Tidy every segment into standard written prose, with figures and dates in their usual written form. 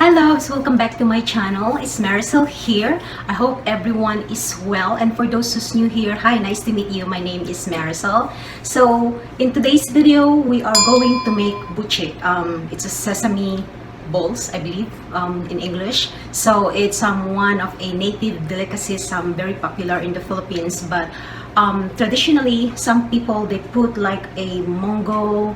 Hello, so welcome back to my channel. It's Maricel here. I hope everyone is well, and for those who's new here, hi, nice to meet you. My name is Maricel. So in today's video, we are going to make buchi. It's a sesame balls, I believe, in English. So it's one of a native delicacies, very popular in the Philippines. But traditionally, some people, they put like a mongo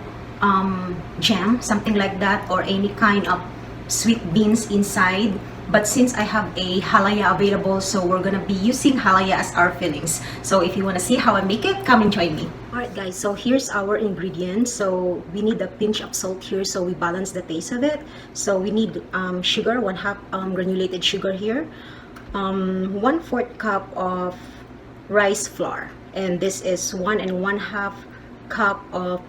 jam, something like that, or any kind of sweet beans inside. But since I have a halaya available, so we're gonna be using halaya as our fillings. So if you want to see how I make it, come and join me. Alright guys, so here's our ingredients. So we need a pinch of salt here, so we balance the taste of it. So we need sugar, 1/2 granulated sugar here, 1/4 cup of rice flour, and this is 1 1/2 cup of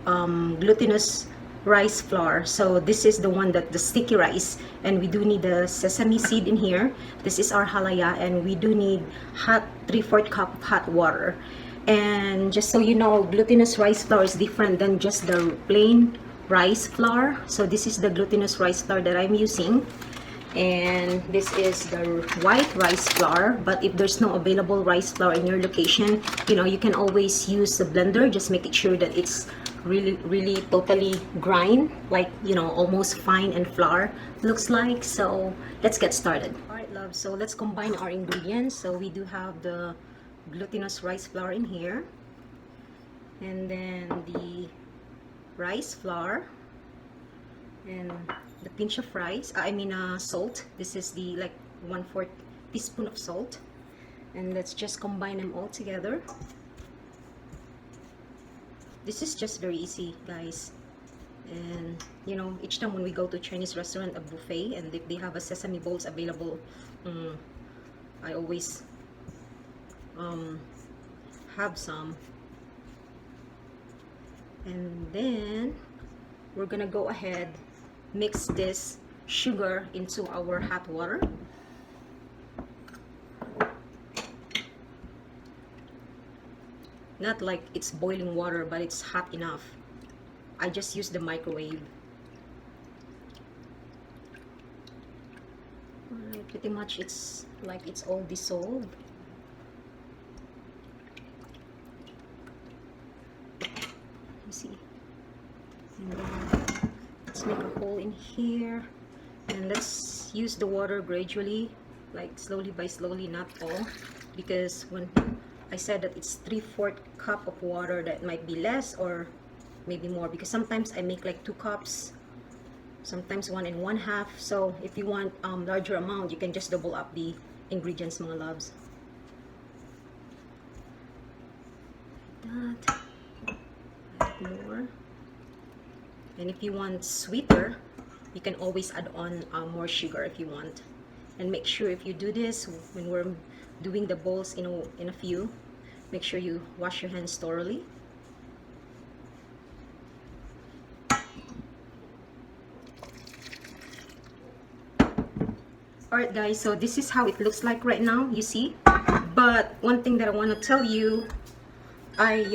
glutinous rice flour. So this is the one that the sticky rice, and we do need the sesame seed in here. This is our halaya, and we do need hot 3/4 cup of hot water. And just so you know, glutinous rice flour is different than just the plain rice flour. So this is the glutinous rice flour that I'm using, and this is the white rice flour. But if there's no available rice flour in your location, you can always use the blender. Just make it sure that it's really totally grind, like almost fine and flour looks like. So let's get started. All right, love, so let's combine our ingredients. So we do have the glutinous rice flour in here, and then the rice flour, and the pinch of salt. This is the like 1/4 teaspoon of salt, and let's just combine them all together. This is just very easy, guys. And each time when we go to Chinese restaurant, a buffet, and if they have a sesame bowls available, I always have some. And then we're gonna go ahead, mix this sugar into our hot water. Not like it's boiling water, but it's hot enough. I just use the microwave. Alright, pretty much it's like it's all dissolved. You see? And then let's make a hole in here, and let's use the water gradually, like slowly by slowly, not all, because when I said that it's 3/4 cup of water, that might be less or maybe more, because sometimes I make like 2 cups, sometimes 1 1/2. So if you want larger amount, you can just double up the ingredients, mga loves. That, add more. And if you want sweeter, you can always add on more sugar if you want. And make sure if you do this, when we're doing the balls in a few, make sure you wash your hands thoroughly. Alright guys, so this is how it looks like right now, you see. But one thing that I want to tell you, I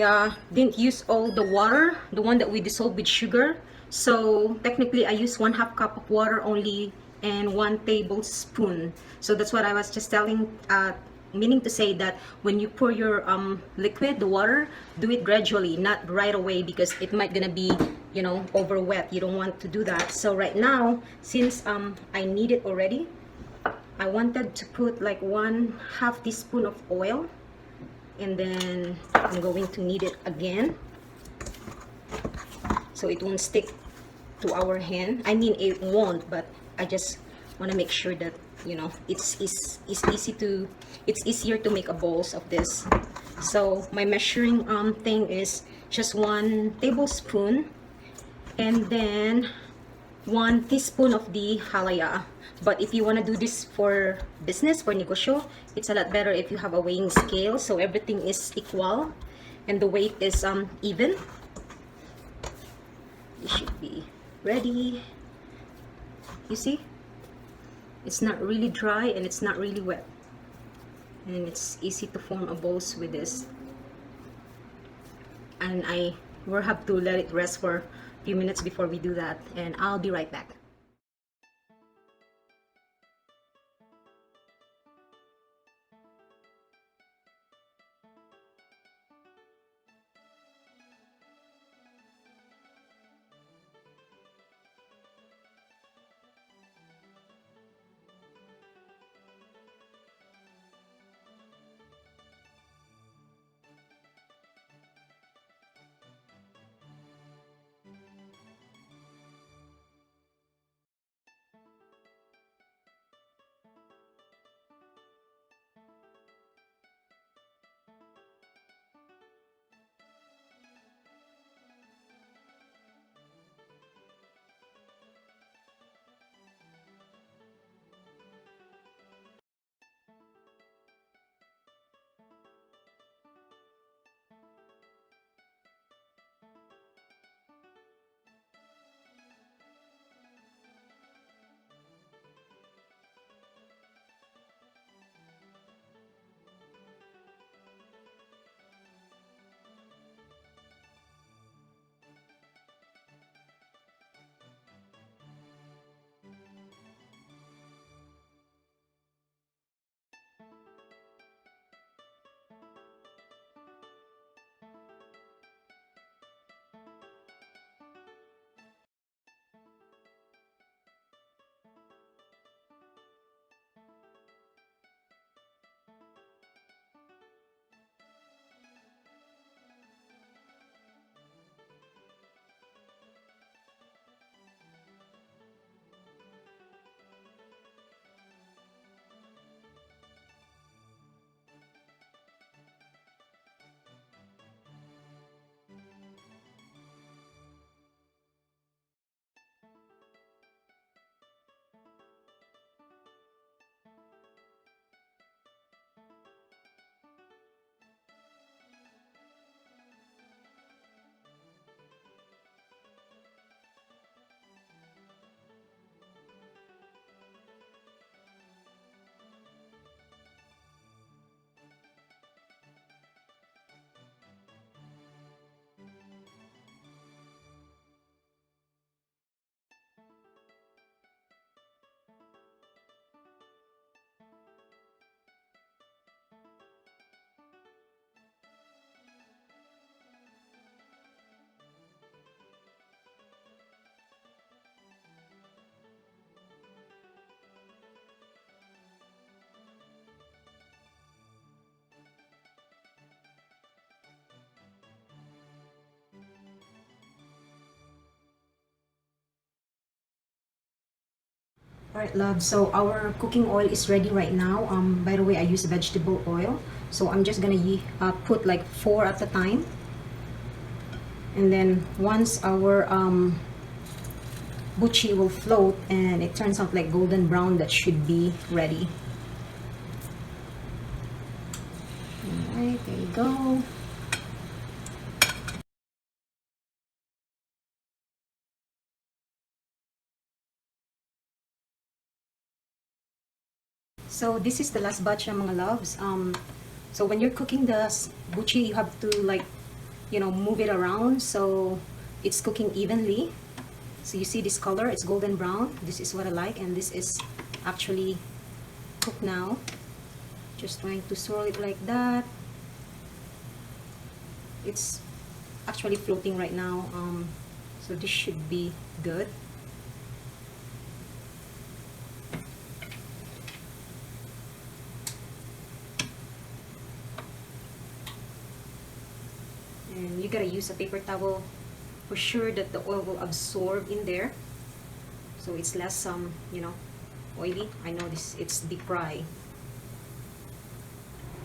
didn't use all the water, the one that we dissolved with sugar. So technically I used 1/2 cup of water only and 1 tablespoon. So that's what I was just telling, meaning to say that when you pour your liquid, the water, do it gradually, not right away, because it might gonna be over wet. You don't want to do that. So right now, since I need it already, I wanted to put like 1/2 teaspoon of oil, and then I'm going to knead it again so it won't stick to our hand. I mean, it won't, but I just want to make sure that it's easier to make a balls of this. So my measuring thing is just 1 tablespoon, and then 1 teaspoon of the halaya. But if you want to do this for business, for negosyo, it's a lot better if you have a weighing scale, so everything is equal and the weight is even. It should be ready. You see, it's not really dry and it's not really wet, and it's easy to form a balls with this. And I will have to let it rest for a few minutes before we do that, and I'll be right back. Alright, love, so our cooking oil is ready right now. By the way, I use vegetable oil, so I'm just gonna put like 4 at a time. And then once our buchi will float and it turns out like golden brown, that should be ready. Alright, there you go. So this is the last batch ng mga loves. So when you're cooking the buchi, you have to like, you know, move it around so it's cooking evenly. So you see this color, it's golden brown. This is what I like, and this is actually cooked now. Just trying to swirl it like that. It's actually floating right now. So this should be good. And you gotta use a paper towel for sure that the oil will absorb in there, so it's less you know, oily. I know this, it's deep fry.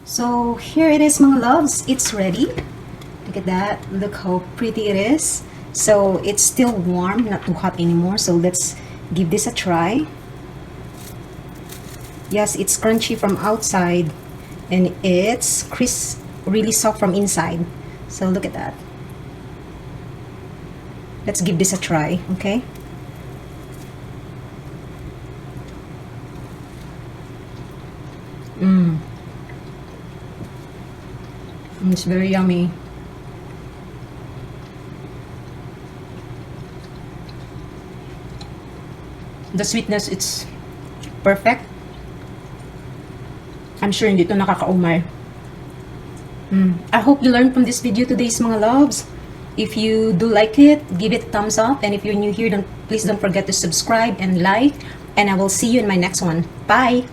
So here it is, mga loves, it's ready. Look at that, look how pretty it is. So it's still warm, not too hot anymore, so let's give this a try. Yes, it's crunchy from outside and it's crisp, really soft from inside. So look at that. Let's give this a try, okay? It's very yummy. The sweetness, it's perfect. I'm sure hindi ito nakakaumay. I hope you learned from this video today, mga loves. If you do like it, give it a thumbs up, and if you're new here, please don't forget to subscribe and like, and I will see you in my next one. Bye.